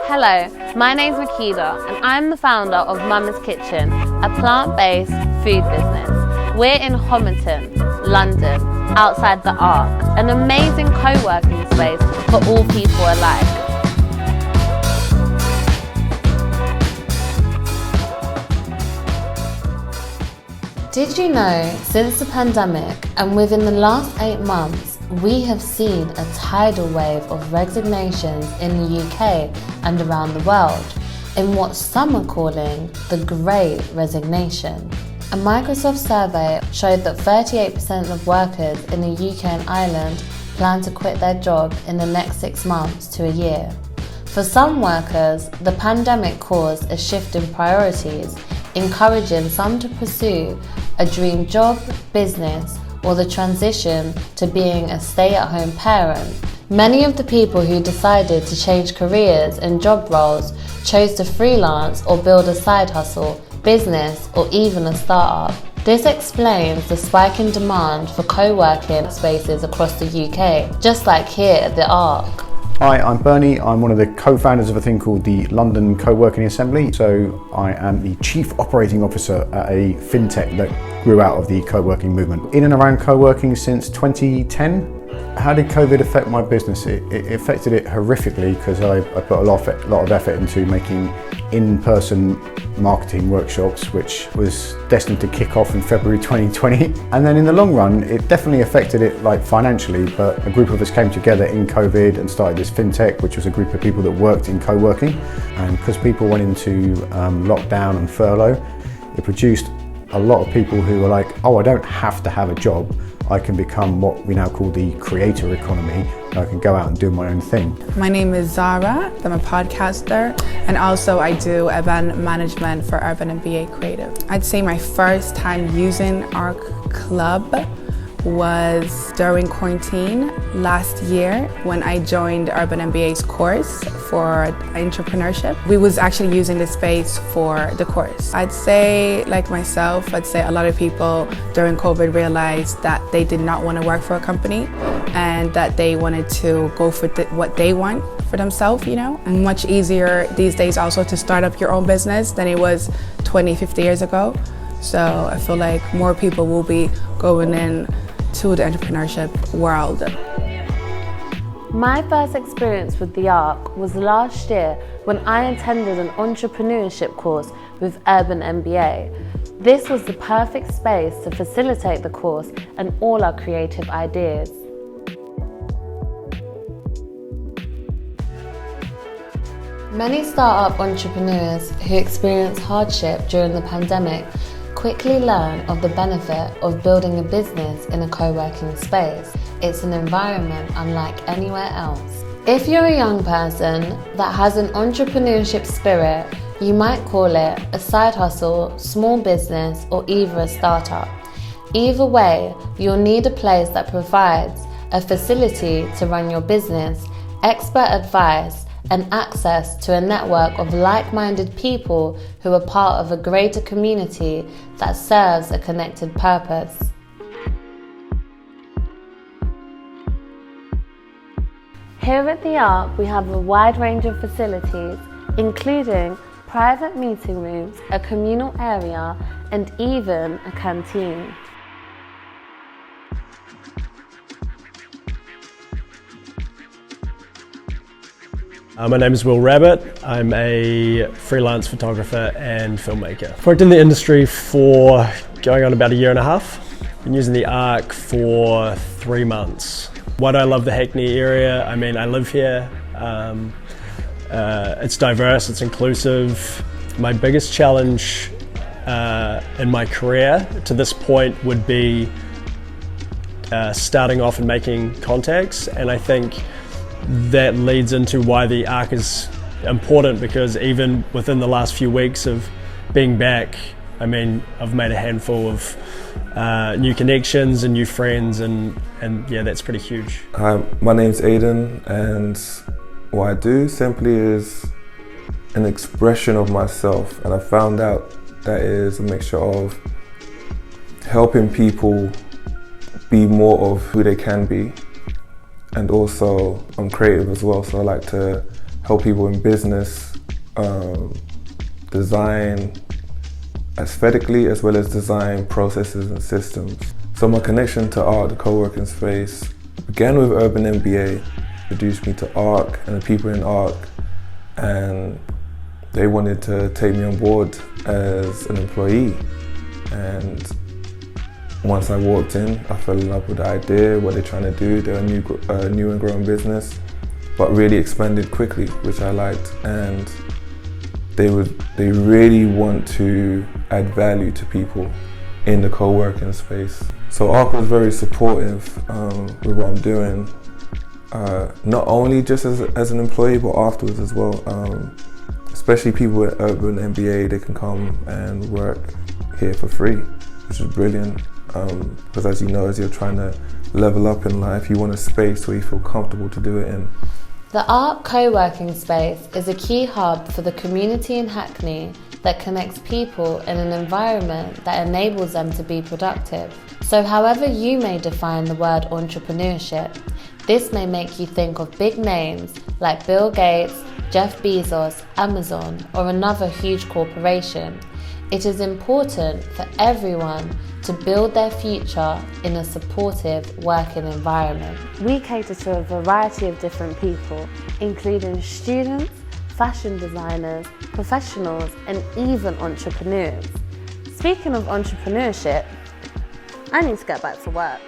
Hello, my name's Makeda and I'm the founder of Mama's Kitchen, a plant-based food business. We're in Homerton, London, outside the Arc, an amazing co-working space for all people alike. Did you know, since the pandemic and within the last 8 months, we have seen a tidal wave of resignations in the UK and around the world, in what some are calling the Great Resignation. A Microsoft survey showed that 38% of workers in the UK and Ireland plan to quit their job in the next 6 months to a year. For some workers, the pandemic caused a shift in priorities, encouraging some to pursue a dream job, business, or the transition to being a stay-at-home parent. Many of the people who decided to change careers and job roles chose to freelance or build a side hustle, business, or even a startup. This explains the spike in demand for co-working spaces across the UK, just like here at the Arc. Hi, I'm Bernie. I'm one of the co-founders of a thing called the London Co-working Assembly. So I am the Chief Operating Officer at a fintech that grew out of the co-working movement. In and around co-working since 2010. How did COVID affect my business? It affected it horrifically because I put a lot of effort into making in-person marketing workshops, which was destined to kick off in February 2020. And then in the long run, it definitely affected it financially, but a group of us came together in COVID and started this fintech, which was a group of people that worked in co-working. And because people went into lockdown and furlough, it produced a lot of people who were like, oh, I don't have to have a job. I can become what we now call the creator economy. I can go out and do my own thing. My name is Zara. I'm a podcaster, and also I do event management for Urban MBA Creative. I'd say my first time using our club was during quarantine last year when I joined Urban MBA's course for entrepreneurship. We was actually using the space for the course. I'd say, like myself, I'd say a lot of people during COVID realized that they did not want to work for a company and that they wanted to go for what they want for themselves, you know. And much easier these days also to start up your own business than it was 20, 50 years ago. So I feel like more people will be going in to the entrepreneurship world. My first experience with the Arc was last year when I attended an entrepreneurship course with Urban MBA. This was the perfect space to facilitate the course and all our creative ideas. Many startup entrepreneurs who experienced hardship during the pandemic quickly learn of the benefit of building a business in a co-working space. It's an environment unlike anywhere else. If you're a young person that has an entrepreneurship spirit, you might call it a side hustle, small business, or even a startup. Either way, you'll need a place that provides a facility to run your business, expert advice, and access to a network of like-minded people who are part of a greater community that serves a connected purpose. Here at the Arc, we have a wide range of facilities, including private meeting rooms, a communal area, and even a canteen. My name is Will Rabbit. I'm a freelance photographer and filmmaker. I've worked in the industry for going on about 1.5 years. Been using the Arc for 3 months. Why do I love the Hackney area? I mean, I live here. It's diverse, it's inclusive. My biggest challenge in my career to this point would be starting off and making contacts, and I think that leads into why the Arc is important, because even within the last few weeks of being back, I mean, I've made a handful of new connections and new friends, and yeah, that's pretty huge. Hi, my name's Aiden, and what I do simply is an expression of myself, and I found out that is a mixture of helping people be more of who they can be. And also, I'm creative as well, so I like to help people in business design aesthetically as well as design processes and systems. So my connection to art, the co-working space, began with Urban MBA, introduced me to ARC and the people in ARC, and they wanted to take me on board as an employee. And once I walked in, I fell in love with the idea, what they're trying to do. They're a new and growing business, but really expanded quickly, which I liked. And they really want to add value to people in the co-working space. So ARC was very supportive with what I'm doing, not only just as an employee, but afterwards as well. Especially people at Urban MBA, they can come and work here for free, which is brilliant. Because as you know, as you're trying to level up in life, you want a space where you feel comfortable to do it in. The ARC co-working space is a key hub for the community in Hackney that connects people in an environment that enables them to be productive. So however you may define the word entrepreneurship, this may make you think of big names like Bill Gates, Jeff Bezos, Amazon, or another huge corporation. It is important for everyone to build their future in a supportive working environment. We cater to a variety of different people, including students, fashion designers, professionals, and even entrepreneurs. Speaking of entrepreneurship, I need to get back to work.